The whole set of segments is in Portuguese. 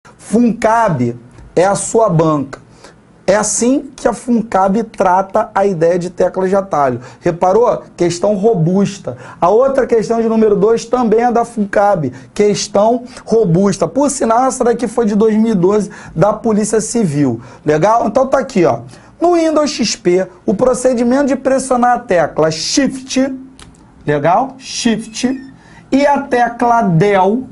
FUNCAB é a sua banca. É assim que a FUNCAB trata a ideia de teclas de atalho. Reparou? Questão robusta. A outra questão de número 2 também é da FUNCAB. Questão robusta. Por sinal, essa daqui foi de 2012, da Polícia Civil. Legal? Então tá aqui, ó. No Windows XP, o procedimento de pressionar a tecla Shift, legal? Shift, e a tecla Del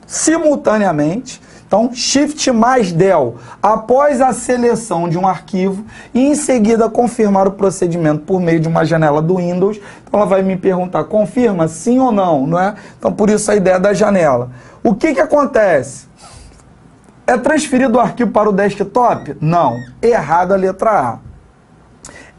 simultaneamente. Então, Shift mais Del, após a seleção de um arquivo e em seguida confirmar o procedimento por meio de uma janela do Windows. Então, ela vai me perguntar, confirma sim ou não, não é? Então, por isso a ideia da janela. O que acontece? É transferido o arquivo para o desktop? Não. Errado a letra A.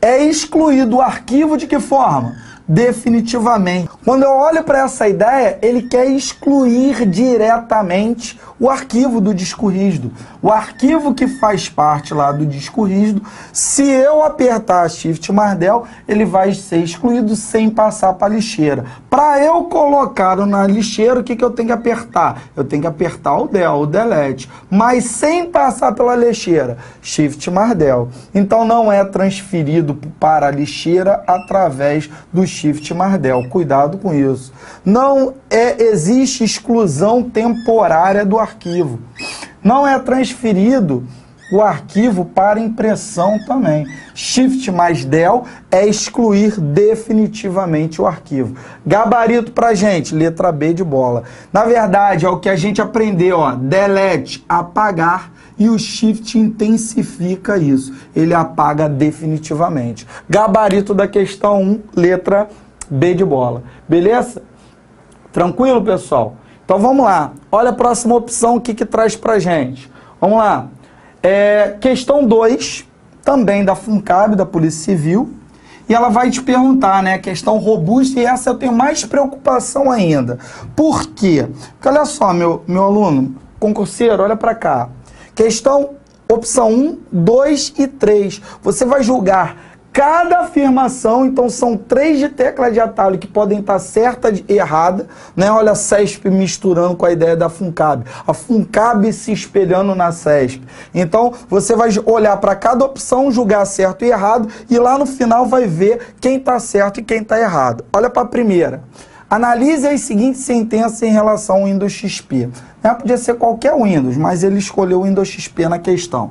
É excluído o arquivo de que forma? Definitivamente. Quando eu olho para essa ideia, ele quer excluir diretamente o arquivo do disco rígido. O arquivo que faz parte lá do disco rígido, se eu apertar Shift mais Del, ele vai ser excluído sem passar para a lixeira. Para eu colocá-lo na lixeira, o que eu tenho que apertar? Eu tenho que apertar o Del, o Delete, mas sem passar pela lixeira. Shift mais Del. Então não é transferido para a lixeira através do Shift mais Del. Cuidado com isso. Não existe exclusão temporária do arquivo. Não é transferido o arquivo para impressão também. Shift mais Del é excluir definitivamente o arquivo. Gabarito pra gente, letra B de bola. Na verdade, é o que a gente aprendeu, ó. Delete, apagar, e o Shift intensifica isso. Ele apaga definitivamente. Gabarito da questão 1, letra B de bola. Beleza? Tranquilo, pessoal? Então vamos lá. Olha a próxima opção, o que traz pra gente. Vamos lá. Questão 2, também da FUNCAB, da Polícia Civil. E ela vai te perguntar, né? Questão robusta, e essa eu tenho mais preocupação ainda. Por quê? Porque olha só, meu aluno, concurseiro, olha pra cá. Questão, opção 1, 2 e 3. Você vai julgar cada afirmação, então são 3 de tecla de atalho que podem estar certa e errada, né? Olha a CESP misturando com a ideia da FUNCAB. A FUNCAB se espelhando na CESP. Então, você vai olhar para cada opção, julgar certo e errado, e lá no final vai ver quem está certo e quem está errado. Olha para a primeira. Analise as seguintes sentenças em relação ao Windows XP. Podia ser qualquer Windows, mas ele escolheu o Windows XP na questão.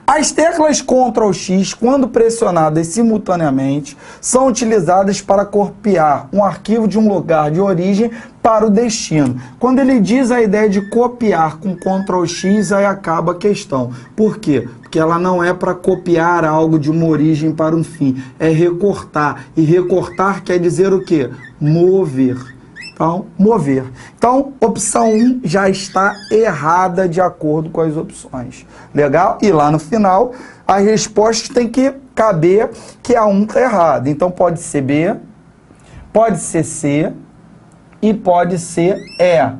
As teclas Ctrl X, quando pressionadas simultaneamente, são utilizadas para copiar um arquivo de um lugar de origem para o destino. Quando ele diz a ideia de copiar com Ctrl X, aí acaba a questão. Por quê? Porque ela não é para copiar algo de uma origem para um fim, é recortar. E recortar quer dizer o quê? Mover. Então, mover. Então, opção 1 já está errada de acordo com as opções. Legal? E lá no final, as respostas têm que caber que a 1 está errada. Então, pode ser B, pode ser C e pode ser E. A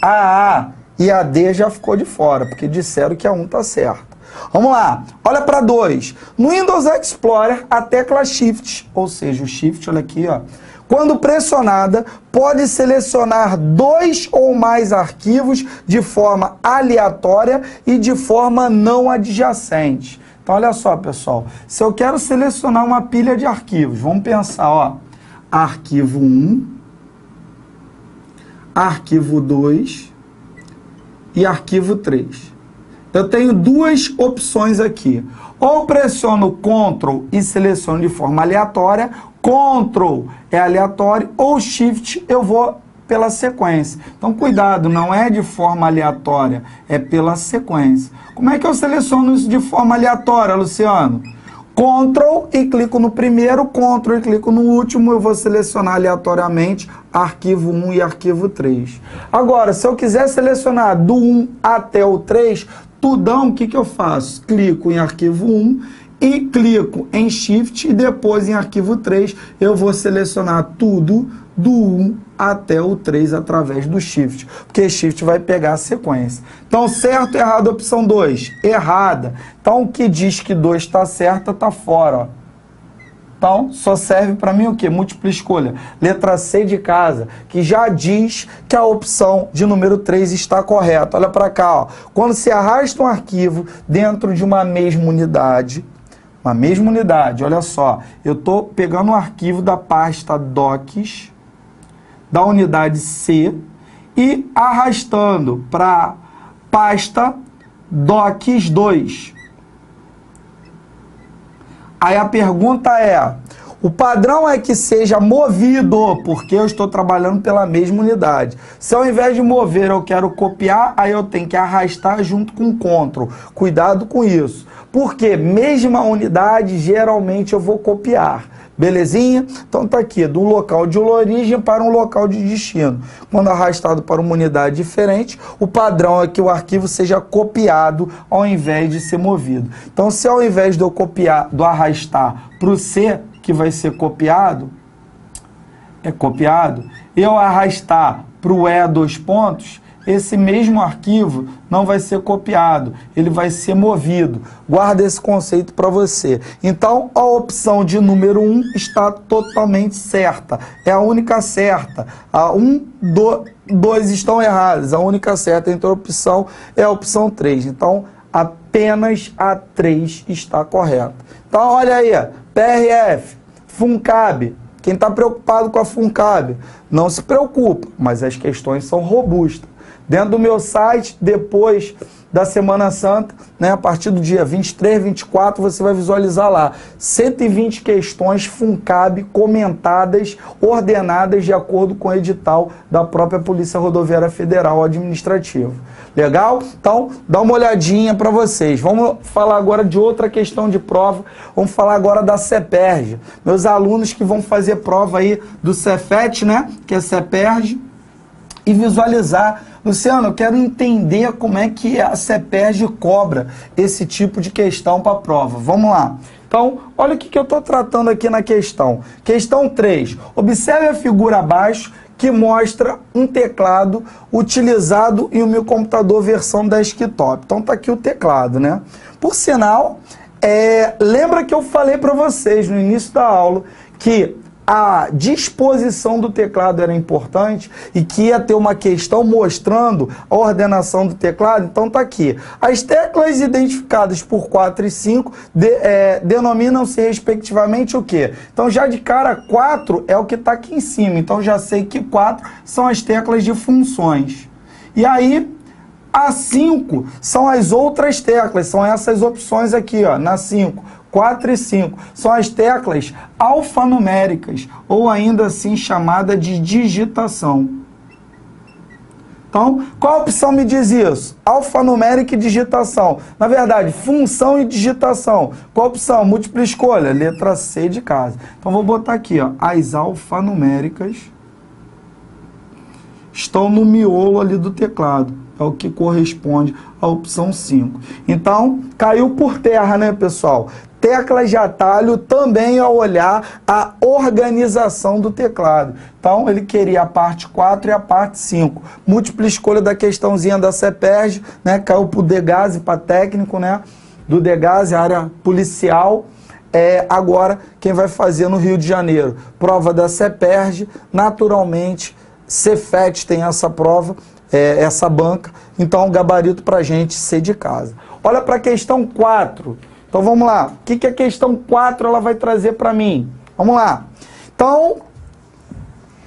A e a D já ficou de fora, porque disseram que a 1 está certa. Vamos lá. Olha para 2. No Windows Explorer, a tecla Shift, ou seja, o Shift, olha aqui, ó. Quando pressionada, pode selecionar 2 ou mais arquivos de forma aleatória e de forma não adjacente. Então, olha só, pessoal. Se eu quero selecionar uma pilha de arquivos, vamos pensar, ó. Arquivo 1, arquivo 2 e arquivo 3. Eu tenho 2 opções aqui. Ou pressiono Ctrl e seleciono de forma aleatória. Ctrl é aleatório, ou Shift eu vou pela sequência. Então, cuidado, não é de forma aleatória, é pela sequência. Como é que eu seleciono isso de forma aleatória, Luciano? Ctrl e clico no primeiro, Ctrl e clico no último, eu vou selecionar aleatoriamente arquivo 1 e arquivo 3. Agora, se eu quiser selecionar do 1 até o 3, tudão, o que eu faço? Clico em arquivo 1 e clico em Shift e depois em arquivo 3 eu vou selecionar tudo do 1 até o 3 através do Shift, porque Shift vai pegar a sequência. Então, certo ou errado, opção 2? Errada. Então, o que diz que 2 está certa, está fora, ó. Então, só serve para mim o quê? Múltipla escolha. Letra C de casa, que já diz que a opção de número 3 está correta. Olha para cá, ó. Quando se arrasta um arquivo dentro de uma mesma unidade, olha só, eu estou pegando um arquivo da pasta docs, da unidade C, e arrastando para pasta docs2. Aí a pergunta é, o padrão é que seja movido, porque eu estou trabalhando pela mesma unidade. Se ao invés de mover eu quero copiar, aí eu tenho que arrastar junto com o CTRL. Cuidado com isso. Porque mesma unidade, geralmente eu vou copiar. Belezinha? Então tá aqui, do local de origem para um local de destino. Quando arrastado para uma unidade diferente, o padrão é que o arquivo seja copiado ao invés de ser movido. Então, se ao invés de eu copiar, do arrastar para o C, que vai ser copiado, eu arrastar para o E dois pontos, esse mesmo arquivo não vai ser copiado, ele vai ser movido. Guarda esse conceito para você. Então, a opção de número 1 está totalmente certa. É a única certa. A 1, 2 estão erradas. A única certa entre a opção é a opção 3. Então, apenas a 3 está correta. Então, olha aí, PRF, FUNCAB. Quem está preocupado com a FUNCAB, não se preocupa, mas as questões são robustas. Dentro do meu site, depois da Semana Santa, né, a partir do dia 23, 24, você vai visualizar lá 120 questões FUNCAB comentadas, ordenadas de acordo com o edital da própria Polícia Rodoviária Federal Administrativa. Legal? Então, dá uma olhadinha para vocês. Vamos falar agora de outra questão de prova. Vamos falar agora da CEPERJ. Meus alunos que vão fazer prova aí do Cefet, né, que é CEPERJ, e visualizar. Luciano, eu quero entender como é que a CEPERJ cobra esse tipo de questão para a prova. Vamos lá. Então, olha o que eu estou tratando aqui na questão. Questão 3. Observe a figura abaixo que mostra um teclado utilizado em um meu computador versão desktop. Então, tá aqui o teclado, né? Por sinal, lembra que eu falei para vocês no início da aula que a disposição do teclado era importante e que ia ter uma questão mostrando a ordenação do teclado? Então tá aqui. As teclas identificadas por 4 e 5 denominam-se respectivamente o quê? Então já de cara 4 é o que está aqui em cima. Então já sei que 4 são as teclas de funções. E aí a 5 são as outras teclas, são essas opções aqui, ó, na 5. 4 e 5 são as teclas alfanuméricas, ou ainda assim chamada de digitação. Então, qual opção me diz isso? Alfanumérica e digitação. Na verdade, função e digitação. Qual opção? Múltipla escolha, letra C de casa. Então, vou botar aqui, ó, as alfanuméricas estão no miolo ali do teclado. É o que corresponde à opção 5. Então, caiu por terra, né, pessoal? Teclas de atalho também ao olhar a organização do teclado. Então, ele queria a parte 4 e a parte 5. Múltipla escolha da questãozinha da CEPERJ, né? Caiu para o DEGASE, para técnico, né? Do DEGASE, área policial. Agora, quem vai fazer no Rio de Janeiro? Prova da CEPERJ, naturalmente, Cefet tem essa prova, essa banca. Então, gabarito para a gente ser de casa. Olha para a questão 4. Então, vamos lá. O que a questão 4 ela vai trazer para mim? Vamos lá. Então,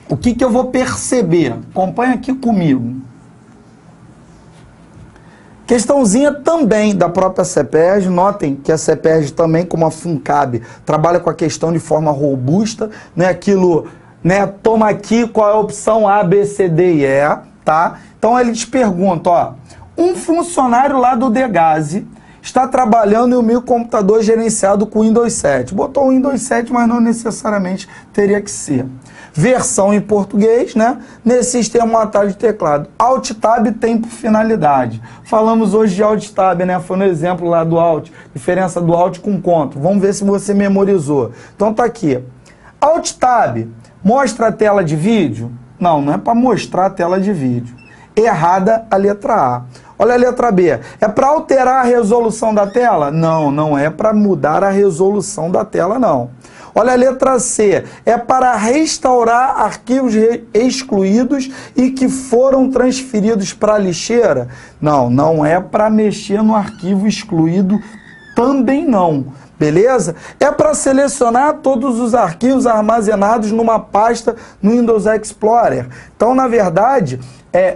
o que eu vou perceber? Acompanha aqui comigo. Questãozinha também da própria CEPERJ. Notem que a CEPERJ também, como a FUNCAB, trabalha com a questão de forma robusta. Não é aquilo, né? Toma aqui qual é a opção A, B, C, D e E, tá? Então, ele te pergunta, ó. Um funcionário lá do DEGASE está trabalhando em um microcomputador gerenciado com Windows 7. Botou o Windows 7, mas não necessariamente teria que ser. Versão em português, né? Nesse sistema, um atalho de teclado. Alt Tab tem por finalidade. Falamos hoje de Alt Tab, né? Foi no exemplo lá do Alt. Diferença do Alt com Ctrl. Vamos ver se você memorizou. Então tá aqui. Alt Tab mostra a tela de vídeo? Não, não é para mostrar a tela de vídeo. Errada a letra A. Olha a letra B. É para alterar a resolução da tela? Não, não é para mudar a resolução da tela, não. Olha a letra C. É para restaurar arquivos excluídos e que foram transferidos para a lixeira? Não, não é para mexer no arquivo excluído também não. Beleza? É para selecionar todos os arquivos armazenados numa pasta no Windows Explorer. Então, na verdade,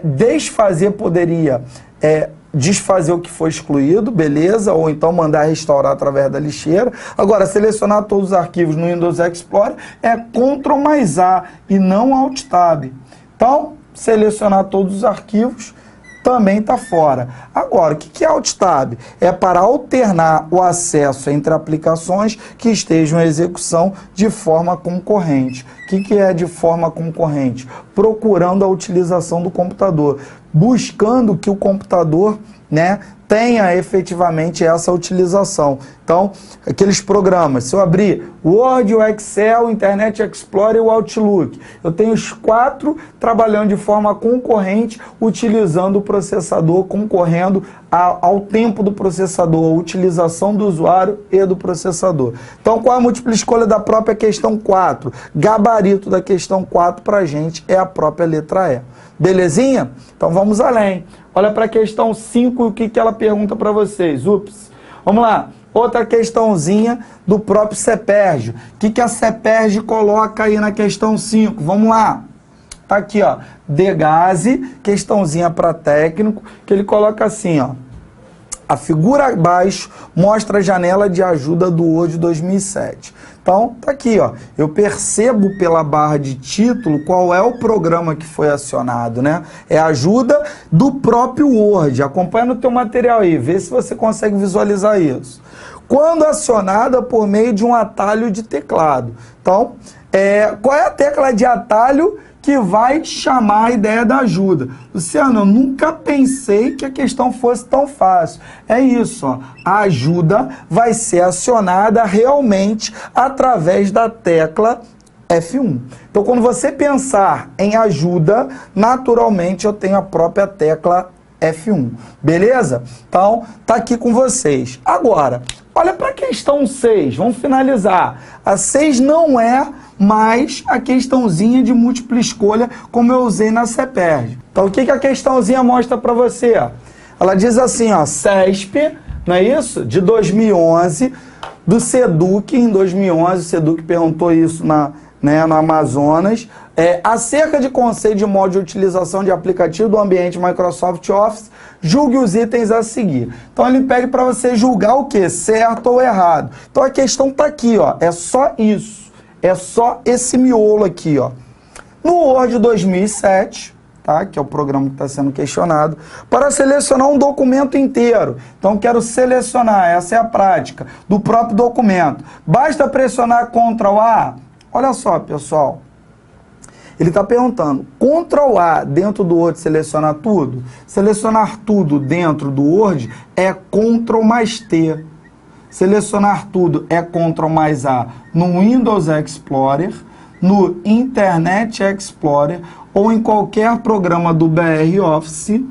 desfazer poderia desfazer o que foi excluído, beleza? Ou então mandar restaurar através da lixeira. Agora, selecionar todos os arquivos no Windows Explorer é Ctrl+A e não Alt Tab. Então, selecionar todos os arquivos também está fora. Agora, o que é Alt Tab? É para alternar o acesso entre aplicações que estejam em execução de forma concorrente. O que é de forma concorrente? Procurando a utilização do computador, buscando que o computador, tenha efetivamente essa utilização. Então, aqueles programas, se eu abrir o Word, o Excel, o Internet Explorer e o Outlook, eu tenho os 4 trabalhando de forma concorrente, utilizando o processador, concorrendo ao tempo do processador, a utilização do usuário e do processador. Então, qual é a múltipla escolha da própria questão 4? Gabarito da questão 4 para a gente é a própria letra E. Belezinha? Então, vamos além. Olha para a questão 5 e o que ela pergunta para vocês. Ups. Vamos lá. Outra questãozinha do próprio CEPERJ. O que a CEPERJ coloca aí na questão 5? Vamos lá. Tá aqui, ó. Degase, questãozinha para técnico, que ele coloca assim, ó. A figura abaixo mostra a janela de ajuda do Word 2007. Então, tá aqui, ó. Eu percebo pela barra de título qual é o programa que foi acionado, né? É a ajuda do próprio Word. Acompanha no teu material aí, vê se você consegue visualizar isso. Quando acionada por meio de um atalho de teclado. Então, qual é a tecla de atalho que vai chamar a ideia da ajuda? Luciano, eu nunca pensei que a questão fosse tão fácil. É isso, ó. A ajuda vai ser acionada realmente através da tecla F1. Então, quando você pensar em ajuda, naturalmente eu tenho a própria tecla F1. Beleza? Então, tá aqui com vocês. Agora, olha para a questão 6. Vamos finalizar. A 6 não é mais a questãozinha de múltipla escolha como eu usei na CEPERJ. Então, o que a questãozinha mostra para você? Ela diz assim, ó, CESP, não é isso? De 2011, do SEDUC, em 2011, o SEDUC perguntou isso no Amazonas, acerca de conceito de modo de utilização de aplicativo do ambiente Microsoft Office, julgue os itens a seguir. Então, ele pede para você julgar o quê? Certo ou errado. Então, a questão está aqui, ó, é só isso. É só esse miolo aqui, ó. No Word 2007, tá? Que é o programa que está sendo questionado, para selecionar um documento inteiro. Então, quero selecionar, essa é a prática, do próprio documento. Basta pressionar Ctrl+A. Olha só, pessoal. Ele está perguntando, Ctrl+A dentro do Word selecionar tudo? Selecionar tudo dentro do Word é Ctrl+T. Selecionar tudo é Ctrl+A no Windows Explorer, no Internet Explorer ou em qualquer programa do BR Office,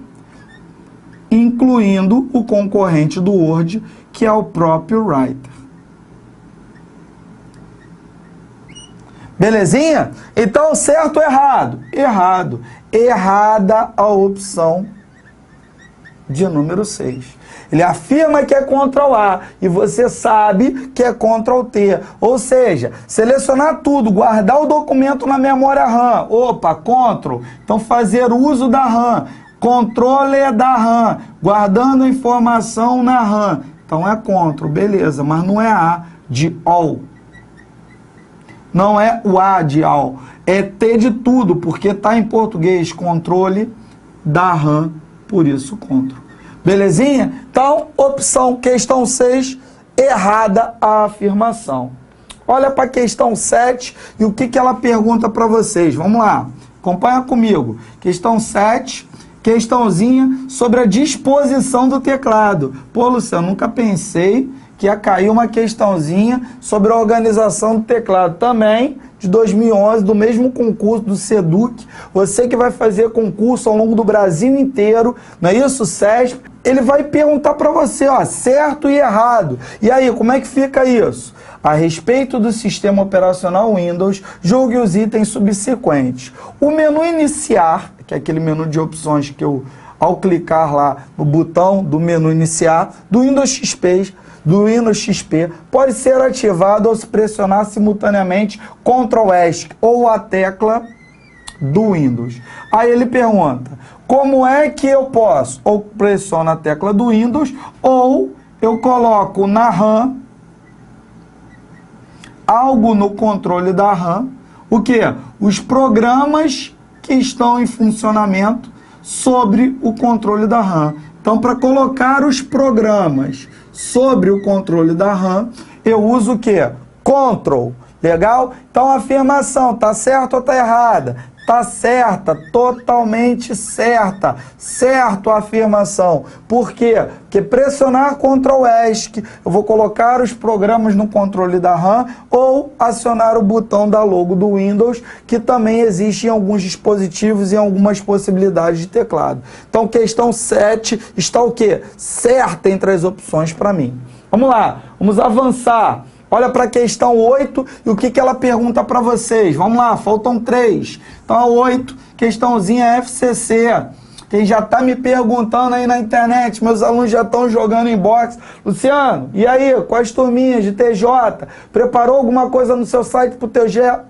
incluindo o concorrente do Word, que é o próprio Writer. Belezinha? Então, certo ou errado? Errado. Errada a opção de número 6. Ele afirma que é Ctrl+A e você sabe que é Ctrl+T. Ou seja, selecionar tudo, guardar o documento na memória RAM. Opa, Ctrl. Então, fazer uso da RAM. Controle da RAM. Guardando a informação na RAM. Então, é Ctrl, beleza. Mas não é A de All. Não é o A de All. É T de tudo, porque está em português. Controle da RAM, por isso Ctrl. Belezinha? Então, opção, questão 6, errada a afirmação. Olha para a questão 7 e o que ela pergunta para vocês. Vamos lá, acompanha comigo. Questão 7, questãozinha sobre a disposição do teclado. Pô, Luciano, nunca pensei que ia cair uma questãozinha sobre a organização do teclado. Também, de 2011, do mesmo concurso do SEDUC. Você que vai fazer concurso ao longo do Brasil inteiro, não é isso, CESP? ele vai perguntar para você, ó, certo e errado. E aí, como é que fica isso? A respeito do sistema operacional Windows, julgue os itens subsequentes. O menu iniciar, que é aquele menu de opções que eu, ao clicar lá no botão do menu iniciar, do Windows XP, pode ser ativado ao se pressionar simultaneamente Ctrl ESC ou a tecla do Windows. Aí ele pergunta, como é que eu posso? Ou pressiono a tecla do Windows, ou eu coloco na RAM algo no controle da RAM, o que? Os programas que estão em funcionamento sobre o controle da RAM. Então, para colocar os programas sobre o controle da RAM, eu uso o que? Ctrl. Legal? Então, a afirmação, tá certa ou tá errada? Tá certa, totalmente certa. Certo a afirmação. Por quê? Porque pressionar Ctrl ESC, eu vou colocar os programas no controle da RAM ou acionar o botão da logo do Windows, que também existe em alguns dispositivos e em algumas possibilidades de teclado. Então, questão 7 está o quê? Certa entre as opções para mim. Vamos lá, vamos avançar. Olha para a questão 8 e o que ela pergunta para vocês. Vamos lá, faltam 3. Então, a 8, questãozinha FCC. Quem já está me perguntando aí na internet, meus alunos já estão jogando inbox. Luciano, e aí, quais turminhas de TJ? Preparou alguma coisa no seu site para o TJ?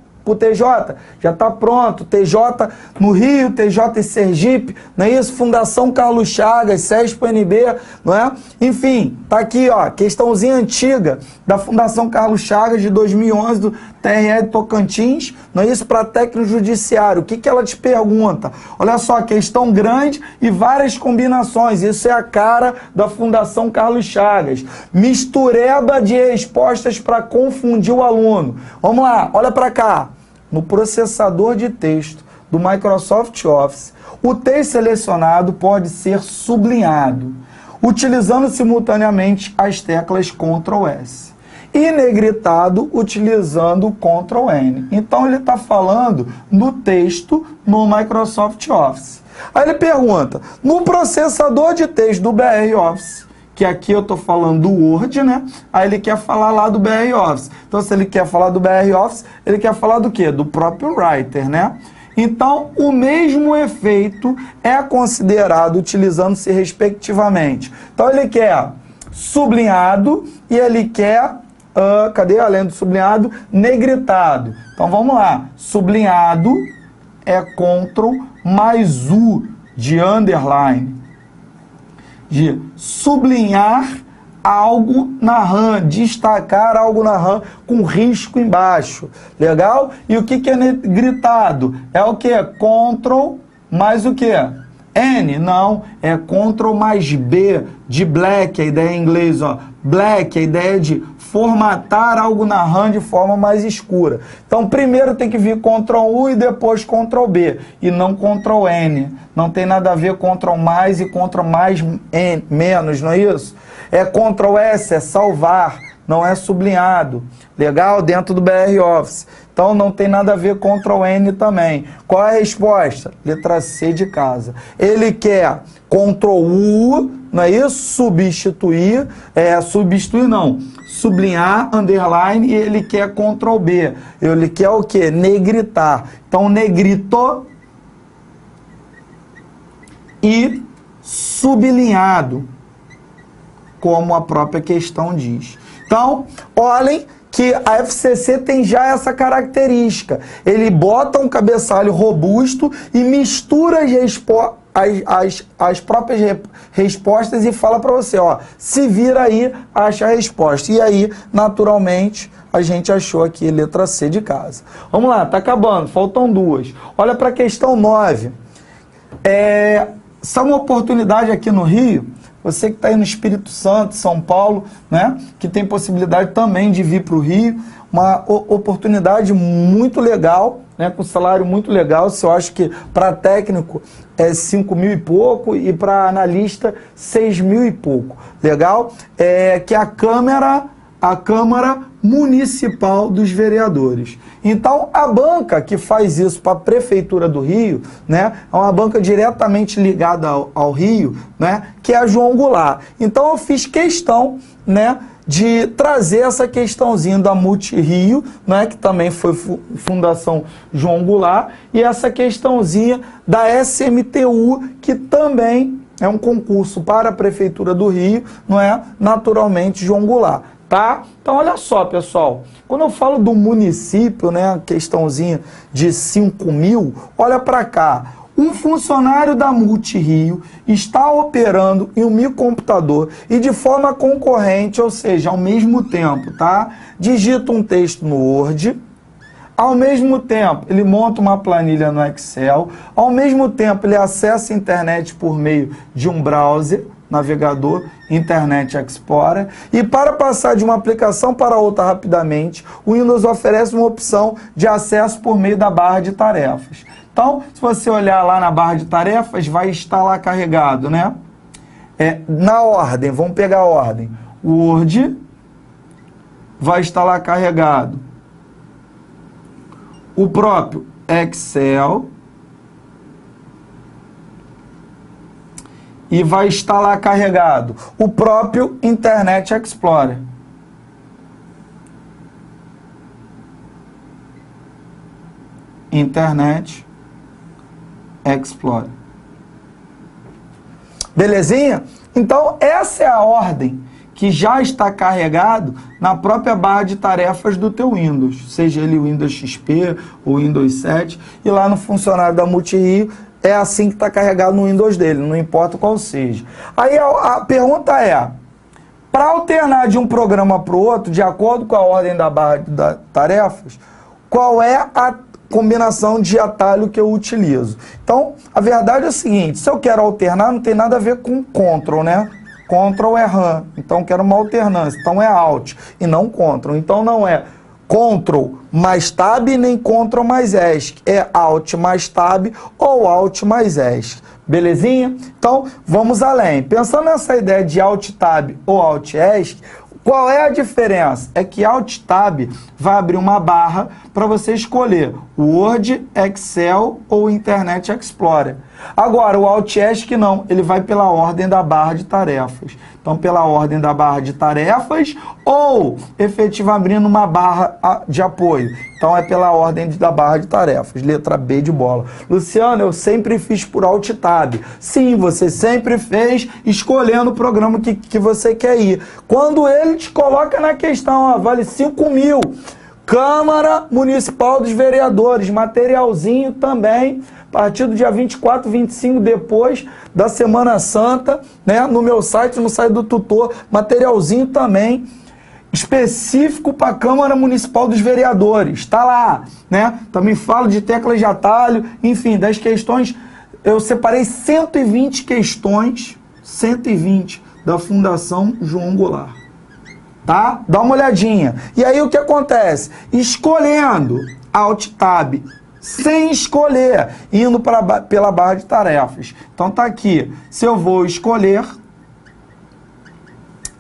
Já está pronto. TJ no Rio, TJ em Sergipe, não é isso? Fundação Carlos Chagas, SESP-UNB, não é? Enfim, tá aqui, ó, questãozinha antiga da Fundação Carlos Chagas de 2011 do TRE de Tocantins, não é isso? Para técnico judiciário. O que ela te pergunta? Olha só, questão grande e várias combinações. Isso é a cara da Fundação Carlos Chagas. Mistureba de respostas para confundir o aluno. Vamos lá, olha para cá. No processador de texto do Microsoft Office, o texto selecionado pode ser sublinhado, utilizando simultaneamente as teclas Ctrl S, e negritado utilizando Ctrl N. Então ele está falando no texto no Microsoft Office. Aí ele pergunta, no processador de texto do BR Office, que aqui eu estou falando do Word, né? Aí ele quer falar lá do BR Office. Então, se ele quer falar do BR Office, ele quer falar do quê? Do próprio Writer, né? Então, o mesmo efeito é considerado utilizando-se respectivamente. Então, ele quer sublinhado e ele quer, cadê? Além do sublinhado, negritado. Então, vamos lá. Sublinhado é Ctrl mais U de underline. De sublinhar algo na RAM, destacar algo na RAM com risco embaixo. Legal? E o que é negritado? É o que? Ctrl mais o que? N? Não, é Ctrl mais B de black, a ideia em inglês, ó. Black, a ideia de formatar algo na RAM de forma mais escura. Então, primeiro tem que vir Ctrl U e depois Ctrl B, e não Ctrl N. Não tem nada a ver Ctrl mais e Ctrl mais N, menos, não é isso? É Ctrl S, é salvar, não é sublinhado. Legal? Dentro do BR Office. Então, não tem nada a ver com Ctrl N também. Qual é a resposta? Letra C de casa. Ele quer Ctrl U, não é isso? Substituir, substituir não, sublinhar, underline, e ele quer Ctrl B. Ele quer o quê? Negritar. Então, negrito e sublinhado, como a própria questão diz. Então, olhem que a FCC tem já essa característica. Ele bota um cabeçalho robusto e mistura as próprias respostas e fala para você, ó, se vira aí, acha a resposta. E aí, naturalmente, a gente achou aqui letra C de casa. Vamos lá, tá acabando, faltam 2. Olha para a questão 9. Essa é uma oportunidade aqui no Rio. Você que está aí no Espírito Santo, São Paulo, né, que tem possibilidade também de vir para o Rio, uma oportunidade muito legal, né, com salário muito legal. Se eu acho que para técnico é 5 mil e pouco e para analista 6 mil e pouco. Legal? Que a Câmara a Câmara Municipal dos Vereadores. Então, a banca que faz isso para a Prefeitura do Rio, né, é uma banca diretamente ligada ao Rio, né, que é a João Goulart. Então, eu fiz questão, né, de trazer essa questãozinha da Multirio, né, que também foi Fundação João Goulart, e essa questãozinha da SMTU, que também é um concurso para a Prefeitura do Rio, não é? Naturalmente João Goulart, tá? Então, olha só, pessoal, quando eu falo do município, né, a questãozinha de 5 mil, olha para cá. Um funcionário da Multirio está operando em um microcomputador e de forma concorrente, ou seja, ao mesmo tempo, tá? Digita um texto no Word, ao mesmo tempo ele monta uma planilha no Excel, ao mesmo tempo ele acessa a internet por meio de um browser, navegador, Internet Explorer, e para passar de uma aplicação para outra rapidamente, o Windows oferece uma opção de acesso por meio da barra de tarefas. Então, se você olhar lá na barra de tarefas, vai estar lá carregado, né? Na ordem, vamos pegar a ordem. Word vai estar lá carregado. O próprio Excel e vai estar lá carregado o próprio Internet Explorer. Internet Explorer. Belezinha? Então, essa é a ordem que já está carregado na própria barra de tarefas do teu Windows, seja ele o Windows XP ou Windows 7, e lá no funcionário da Multirio é assim que está carregado no Windows dele, não importa qual seja. Aí a pergunta é, para alternar de um programa para o outro, de acordo com a ordem da barra de tarefas, qual é a combinação de atalho que eu utilizo? Então, a verdade é o seguinte, se eu quero alternar, não tem nada a ver com Ctrl, né? Ctrl é RAM, então quero uma alternância, então é Alt e não Ctrl. Então não é Ctrl mais Tab nem Ctrl mais ESC, é Alt mais Tab ou Alt mais ESC. Belezinha? Então vamos além. Pensando nessa ideia de Alt Tab ou Alt ESC, qual é a diferença? É que Alt Tab vai abrir uma barra para você escolher Word, Excel ou Internet Explorer. Agora, o Alt ESC não, ele vai pela ordem da barra de tarefas. Então, pela ordem da barra de tarefas ou efetivamente abrindo uma barra de apoio. Então, é pela ordem da barra de tarefas. Letra B de bola. Luciano, eu sempre fiz por Alt Tab. Sim, você sempre fez escolhendo o programa que você quer ir. Quando ele te coloca na questão, ó, vale 5 mil. Câmara Municipal dos Vereadores, materialzinho também, a partir do dia 24, 25, depois da Semana Santa, né, no meu site, no site do tutor, materialzinho também, específico para a Câmara Municipal dos Vereadores, está lá, né, também falo de teclas de atalho, enfim, das questões, eu separei 120 questões, 120 da Fundação João Goulart. Tá? Dá uma olhadinha. E aí o que acontece? Escolhendo Alt Tab, sem escolher, indo pela barra de tarefas. Então tá aqui. Se eu vou escolher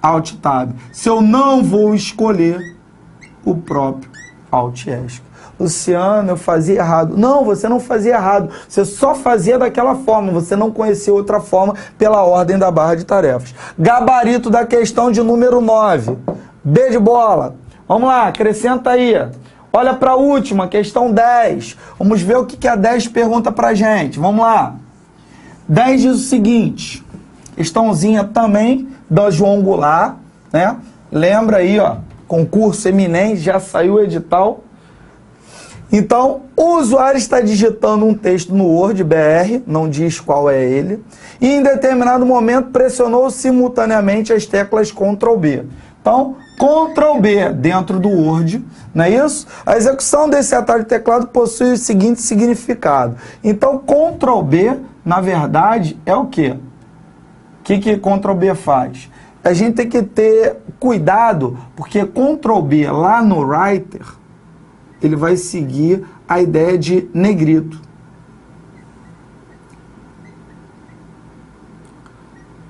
Alt Tab, se eu não vou escolher o próprio Alt ESC. Luciano, eu fazia errado. Não, você não fazia errado. Você só fazia daquela forma. Você não conhecia outra forma pela ordem da barra de tarefas. Gabarito da questão de número 9. B de bola. Vamos lá, acrescenta aí. Olha para a última, questão 10. Vamos ver o que a 10 pergunta para a gente. Vamos lá. 10 diz o seguinte. Questãozinha também da João Goulart, né? Lembra aí, ó. Concurso eminente, já saiu o edital. Então, o usuário está digitando um texto no Word BR, não diz qual é ele, e em determinado momento pressionou simultaneamente as teclas Ctrl B. Então, Ctrl B dentro do Word, não é isso? A execução desse atalho de teclado possui o seguinte significado. Então, Ctrl B, na verdade, é o quê? O que Ctrl B faz? A gente tem que ter cuidado, porque Ctrl B lá no Writer, ele vai seguir a ideia de negrito.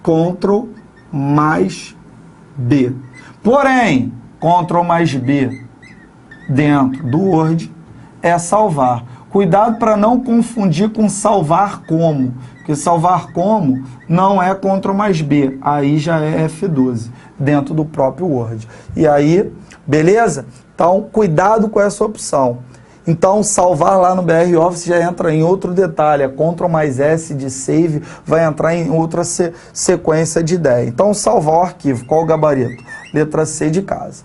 Ctrl mais B. Porém, Ctrl mais B dentro do Word é salvar. Cuidado para não confundir com salvar como, porque salvar como não é Ctrl mais B, aí já é F12 dentro do próprio Word. E aí, beleza? Então, cuidado com essa opção. Então, salvar lá no BR Office já entra em outro detalhe. A Ctrl mais S de save vai entrar em outra sequência de ideia. Então, salvar o arquivo. Qual o gabarito? Letra C de casa.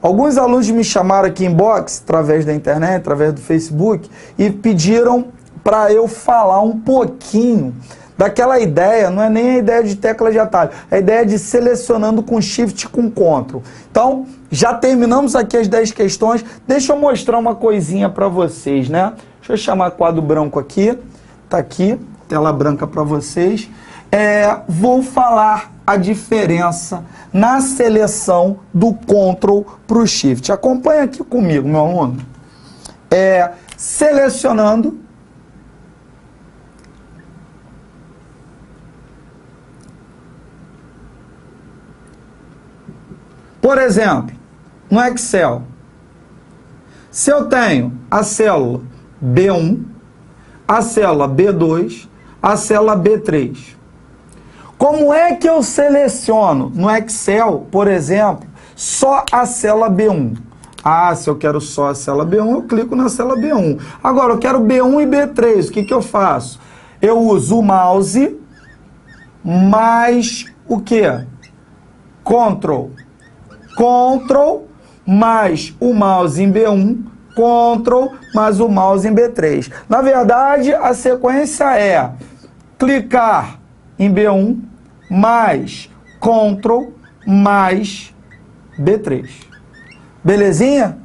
Alguns alunos me chamaram aqui em box, através da internet, através do Facebook, e pediram para eu falar um pouquinho daquela ideia, não é nem a ideia de tecla de atalho, é a ideia de selecionando com Shift e com Ctrl. Então, já terminamos aqui as 10 questões. Deixa eu mostrar uma coisinha para vocês, né? Deixa eu chamar quadro branco aqui. Tá aqui, tela branca para vocês. Vou falar a diferença na seleção do Ctrl para o Shift. Acompanha aqui comigo, meu aluno. Selecionando. Por exemplo, no Excel, se eu tenho a célula B1, a célula B2, a célula B3, como é que eu seleciono no Excel, por exemplo, só a célula B1? Ah, se eu quero só a célula B1, eu clico na célula B1. Agora, eu quero B1 e B3, o que que eu faço? Eu uso o mouse mais o quê? Ctrl mais o mouse em B1, Ctrl mais o mouse em B3. Na verdade, a sequência é clicar em B1 mais Ctrl mais B3. Belezinha?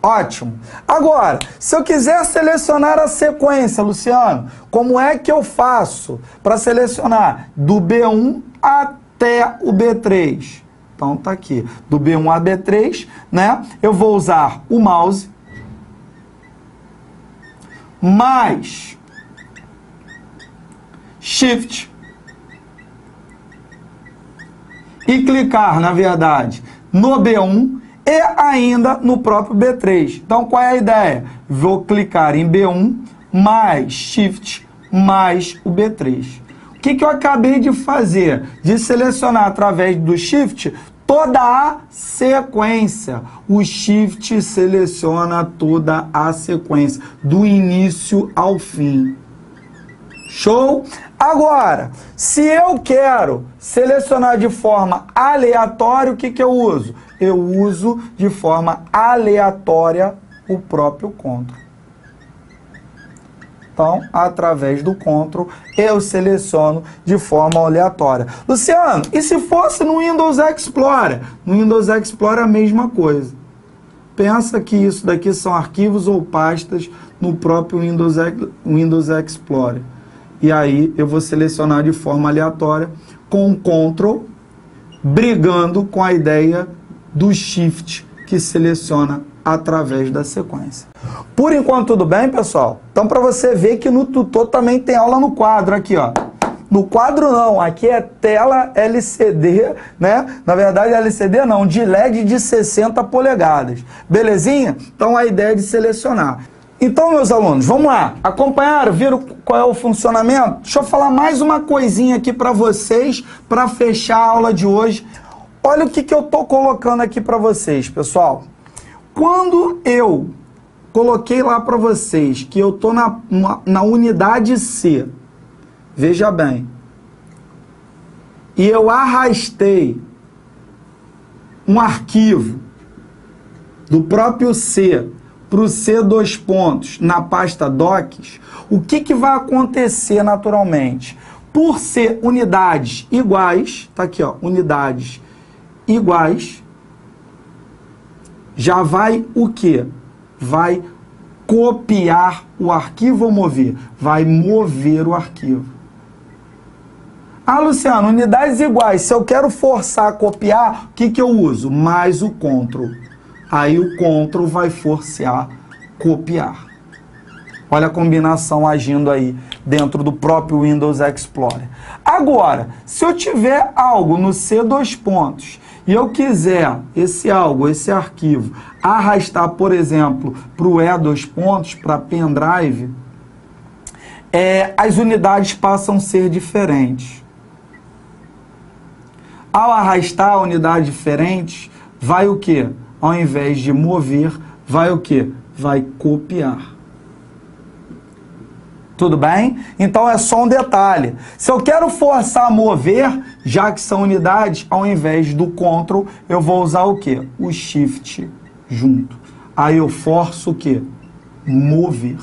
Ótimo. Agora, se eu quiser selecionar a sequência, Luciano, como é que eu faço para selecionar do B1 até o B3? Então, tá aqui, do B1 a B3, né? Eu vou usar o mouse mais Shift e clicar, na verdade, no B1 e ainda no próprio B3. Então, qual é a ideia? Vou clicar em B1 mais Shift mais o B3. O que que eu acabei de fazer? De selecionar através do Shift toda a sequência. O Shift seleciona toda a sequência, do início ao fim. Show? Agora, se eu quero selecionar de forma aleatória, o que que eu uso? Eu uso de forma aleatória o próprio Ctrl. Então, através do Ctrl, eu seleciono de forma aleatória. Luciano, e se fosse no Windows Explorer? No Windows Explorer é a mesma coisa. Pensa que isso daqui são arquivos ou pastas no próprio Windows Explorer. E aí eu vou selecionar de forma aleatória com o Ctrl, brigando com a ideia do Shift, que seleciona através da sequência. Por enquanto tudo bem, pessoal? Então, para você ver que no tutor também tem aula no quadro, aqui ó. No quadro não, aqui é tela LCD, né? Na verdade LCD não, de LED de 60 polegadas. Belezinha? Então a ideia é de selecionar. Então, meus alunos, vamos lá. Acompanharam? Viram qual é o funcionamento? Deixa eu falar mais uma coisinha aqui para vocês, para fechar a aula de hoje. Olha o que que eu estou colocando aqui para vocês, pessoal. Quando eu coloquei lá para vocês que eu estou na unidade C, veja bem, e eu arrastei um arquivo do próprio C para o C2 na pasta docs, o que que vai acontecer naturalmente? Por ser unidades iguais, tá aqui ó, unidades iguais, já vai o quê? Vai copiar o arquivo ou mover? Vai mover o arquivo. Ah, Luciano, unidades iguais, se eu quero forçar a copiar, o que que eu uso? Mais o Ctrl. Aí o Ctrl vai forçar copiar. Olha a combinação agindo aí dentro do próprio Windows Explorer. Agora, se eu tiver algo no C2 e eu quiser esse algo, esse arquivo, arrastar, por exemplo, para o E2 para pendrive, as unidades passam a ser diferentes. Ao arrastar a unidade diferente, vai o quê? Ao invés de mover, vai o quê? Vai copiar. Tudo bem? Então é só um detalhe. Se eu quero forçar a mover, já que são unidades, ao invés do Ctrl, eu vou usar o quê? O Shift junto. Aí eu forço o quê? Mover.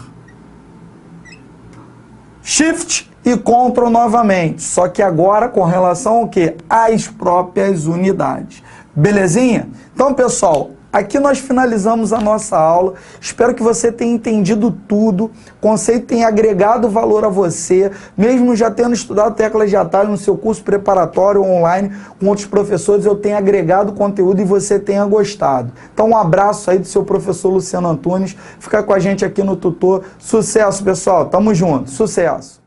Shift e Ctrl novamente, só que agora com relação ao quê? Às próprias unidades. Belezinha? Então, pessoal, aqui nós finalizamos a nossa aula. Espero que você tenha entendido tudo, o conceito tenha agregado valor a você, mesmo já tendo estudado teclas de atalho no seu curso preparatório online com outros professores, eu tenho agregado conteúdo e você tenha gostado. Então, um abraço aí do seu professor Luciano Antunes. Fica com a gente aqui no Tutor. Sucesso, pessoal. Tamo junto. Sucesso.